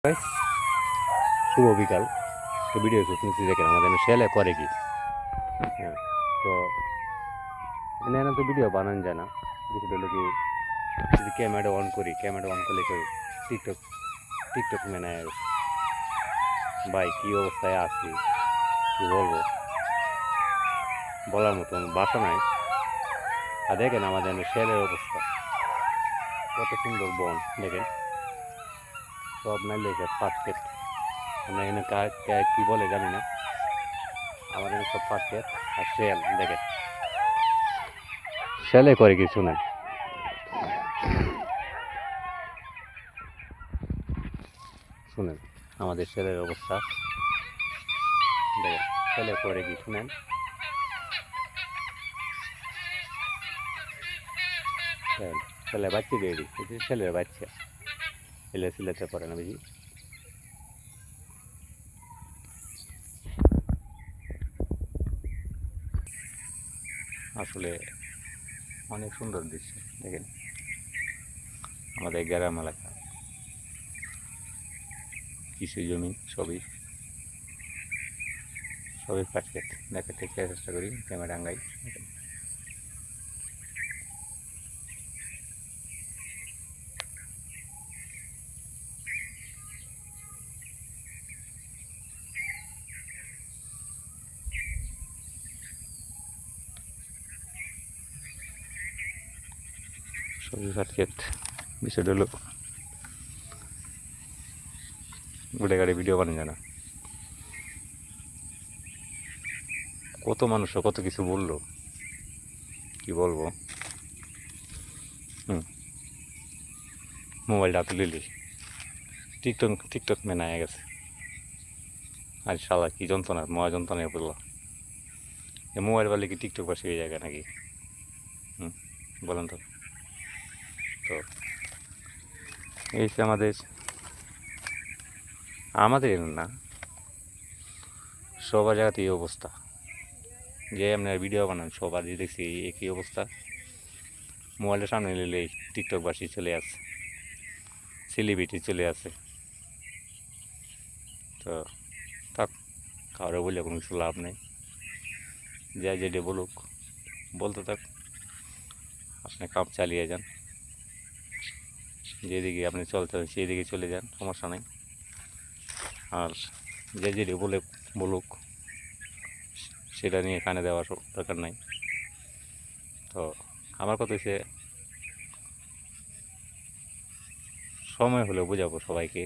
Guys, শুভ বিকাল। তো video শুনছি দেখেন আমাদের ছেলে করে কি। হ্যাঁ, তো এনে তো ভিডিও বানানো যায় না। বিষয়টা হলো কি, যদি ক্যামেরা অন করি, ক্যামেরা অন করলে তো টিকটক টিকটক মেনে ভাই কী অবস্থায় আছি কি বলবো, বলার মতন ভাষা নাই। আর দেখেন আমাদের ছেলের অবস্থা, কত সুন্দর বন দেখেন, সব নাই লেখে পাটকেট। আমরা এখানে কি বলে জানি না, আমাদের সব পাটকেট আর শেল দেখেন। ছেলে করে কিছু নাই, শুনেন আমাদের ছেলের অবস্থা দেখেন। ছেলে করে কি শুনেন, ছেলে বাচ্চা দিয়ে দিই, ছেলের বাচ্চা এলে সিলেতে পারে না বুঝি। আসলে অনেক সুন্দর দৃশ্য দেখেন, আমাদের গ্রাম এলাকা কৃষি জমি সবই সবই পাটকেট দেখাতে চেষ্টা করি, ক্যামেরা আঙ্গাই দেখেন। সবই পাটকেট। বিষয়টা হলো উড়ে গাড়ি ভিডিও বানানো যায় না, কত মানুষ কত কিছু বললো, কি বলবো। মোবাইলটা তুলে নিলি, টিকটক টিকটক মেনে হয়ে গেছে। আর শালা কি যন্ত্রণা, মহা যন্ত্রণায় বললো, এই মোবাইল বলে কি টিকটক বাসি হয়ে যায় নাকি? বলেন তো। তো এই যে আমাদের আমাদের না, সবার জায়গাতে এই অবস্থা। যে আপনার ভিডিও বানান সবারই দেখছি একই অবস্থা, মোবাইলের সামনে নিলেই টিকটকবাসী চলে আসে, সেলিব্রিটি চলে আসে। তো থাক, কারো বলে কোনো কিছু লাভ নেই, যা যেটা বলুক বলতে থাক, আপনি কাজ চালিয়ে যান, যেদিকে আপনি চলতে সেই দিকে চলে যান, সমস্যা নেই। আর যে যেটা বলুক সেটা নিয়ে কানে দেওয়ার দরকার নাই। তো আমার কথা হচ্ছে, সময় হলেও বোঝাবো সবাইকে